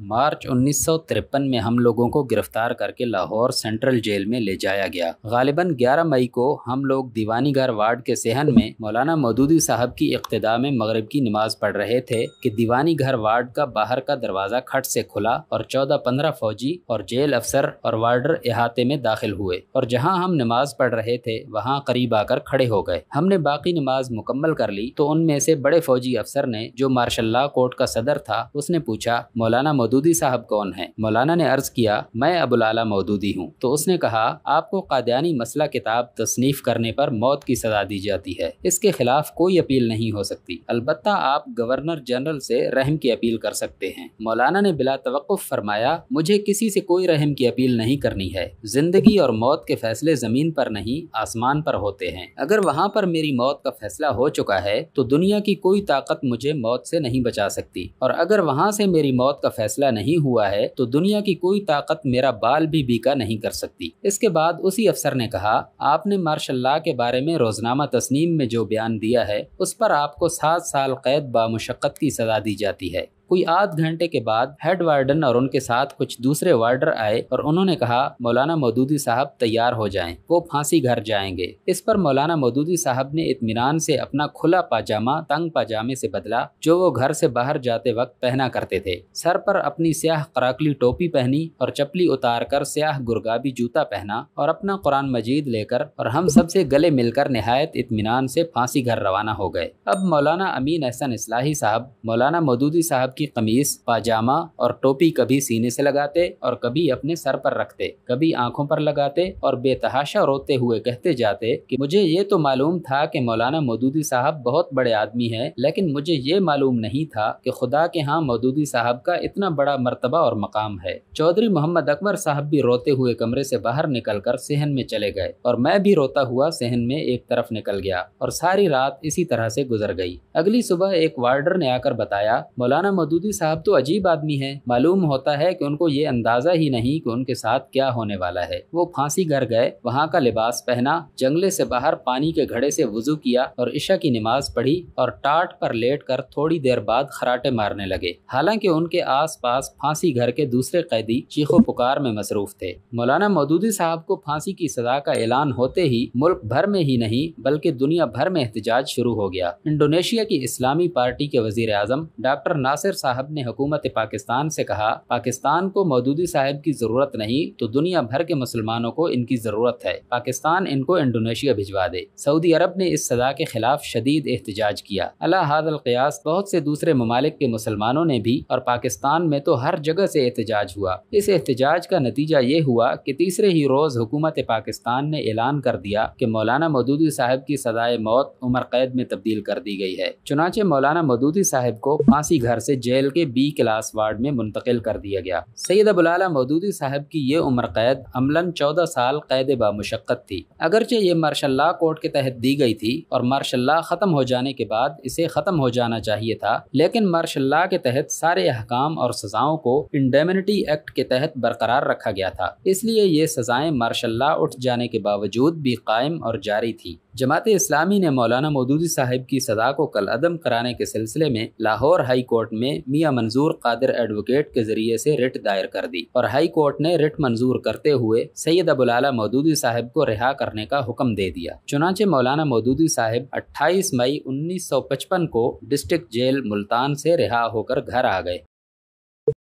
मार्च 1953 में हम लोगों को गिरफ्तार करके लाहौर सेंट्रल जेल में ले जाया गया। गालिबन 11 मई को हम लोग दीवानी घर वार्ड के सेहन में मौलाना मौदूदी साहब की इक्तिदा में मगरिब की नमाज पढ़ रहे थे कि दीवानी घर वार्ड का बाहर का दरवाजा खट से खुला और 14-15 फौजी और जेल अफसर और वार्डर इहाते में दाखिल हुए और जहां हम नमाज पढ़ रहे थे वहां करीब आकर खड़े हो गए। हमने बाकी नमाज मुकम्मल कर ली तो उनमें से बड़े फौजी अफसर ने, जो मार्शल लॉ कोर्ट का सदर था, उसने पूछा, मौलाना मौदूदी साहब कौन है? मौलाना ने अर्ज किया, मैं अबुल आला मौदूदी हूँ। तो उसने कहा, आपको कादियानी मसला किताब तसनीफ करने पर मौत की सजा दी जाती है, इसके खिलाफ कोई अपील नहीं हो सकती, अलबत्ता आप गवर्नर जनरल से रहम की अपील कर सकते हैं। मौलाना ने बिला तवक्कुफ फरमाया, मुझे किसी से कोई रहम की अपील नहीं करनी है। जिंदगी और मौत के फैसले जमीन पर नहीं आसमान पर होते हैं। अगर वहाँ पर मेरी मौत का फैसला हो चुका है तो दुनिया की कोई ताकत मुझे मौत से नहीं बचा सकती, और अगर वहाँ से मेरी मौत का फैसला नहीं हुआ है तो दुनिया की कोई ताकत मेरा बाल भी बीका नहीं कर सकती। इसके बाद उसी अफसर ने कहा, आपने मार्शल लॉ के बारे में रोजनामा तस्नीम में जो बयान दिया है उस पर आपको 7 साल कैद बामुशक्कत की सजा दी जाती है। कोई आध घंटे के बाद हेड वार्डन और उनके साथ कुछ दूसरे वार्डर आए और उन्होंने कहा, मौलाना मौदूदी साहब तैयार हो जाएं, वो फांसी घर जाएंगे। इस पर मौलाना मौदूदी साहब ने इत्मीनान से अपना खुला पाजामा तंग पाजामे से बदला जो वो घर से बाहर जाते वक्त पहना करते थे। सर पर अपनी स्याह कराकली टोपी पहनी और चपली उतार कर स्याह गुरगाबी जूता पहना और अपना कुरान मजीद लेकर और हम सब से गले मिलकर निहायत इत्मीनान से फांसी घर रवाना हो गए। अब मौलाना अमीन एहसन इस्लाही साहब मौलाना मौदूदी साहब की कमीज, पाजामा और टोपी कभी सीने से लगाते और कभी अपने सर पर रखते, कभी आंखों पर लगाते और बेतहाशा रोते हुए कहते जाते कि मुझे ये तो मालूम था कि मौलाना मौदूदी साहब बहुत बड़े आदमी हैं, लेकिन मुझे ये मालूम नहीं था कि खुदा के यहाँ मौदूदी साहब का इतना बड़ा मर्तबा और मकाम है। चौधरी मोहम्मद अकबर साहब भी रोते हुए कमरे से बाहर निकलकर सेहन में चले गए और मैं भी रोता हुआ सेहन में एक तरफ निकल गया और सारी रात इसी तरह से गुजर गई। अगली सुबह एक वार्डर ने आकर बताया, मौलाना मौदूदी साहब तो अजीब आदमी हैं, मालूम होता है कि उनको ये अंदाजा ही नहीं कि उनके साथ क्या होने वाला है। वो फांसी घर गए, वहाँ का लिबास पहना, जंगले से बाहर पानी के घड़े से वुजू किया और इशा की नमाज पढ़ी और टाट पर लेटकर थोड़ी देर बाद खराटे मारने लगे। हालांकि उनके आस पास फांसी घर के दूसरे कैदी चीखो पुकार में मसरूफ थे। मौलाना मौदूदी साहब को फांसी की सजा का ऐलान होते ही मुल्क भर में ही नहीं बल्कि दुनिया भर में एहतजाज शुरू हो गया। इंडोनेशिया की इस्लामी पार्टी के वजीर आजम डॉक्टर नासिर साहब ने हुकूमत पाकिस्तान से कहा, पाकिस्तान को मौदूदी साहब की जरूरत नहीं तो दुनिया भर के मुसलमानों को इनकी जरूरत है, पाकिस्तान इनको इंडोनेशिया भिजवा दे। सऊदी अरब ने इस सजा के खिलाफ शदीद एहतजाज किया। अला हादल क़ियास बहुत से दूसरे ममालिक के मुसलमानों ने भी, और पाकिस्तान में तो हर जगह से एहतजाज हुआ। इस एहतजाज का नतीजा ये हुआ कि तीसरे ही रोज हुकूमत पाकिस्तान ने ऐलान कर दिया कि मौलाना मौदूदी साहब की सजाए मौत उम्र कैद में तब्दील कर दी गई है। चुनाचे मौलाना मौदूदी साहब को फांसी घर से जेल के बी क्लास वार्ड में मुंतकिल कर दिया गया। सैयद अबुल आला मौदूदी साहब की ये उम्र कैद अमलन 14 साल कैद बामुशक्कत थी। अगरचे ये मार्शल लॉ कोर्ट के तहत दी गई थी और मार्शल लॉ खत्म हो जाने के बाद इसे खत्म हो जाना चाहिए था, लेकिन मार्शल लॉ के तहत सारे अहकाम और सजाओं को इंडेमनिटी एक्ट के तहत बरकरार रखा गया था, इसलिए ये सजाएं मार्शल लॉ उठ जाने के बावजूद भी कायम और जारी थी। जमात इस्लामी ने मौलाना मौदूदी साहब की सजा को कलअदम कराने के सिलसिले में लाहौर हाई कोर्ट में मियां मंजूर कादिर एडवोकेट के जरिए से रिट दायर कर दी और हाई कोर्ट ने रिट मंजूर करते हुए सैयद अबुल आला मौदूदी साहब को रिहा करने का हुक्म दे दिया। चुनाचे मौलाना मौदूदी साहब 28 मई 1955 को डिस्ट्रिक्ट जेल मुल्तान से रिहा होकर घर आ गए।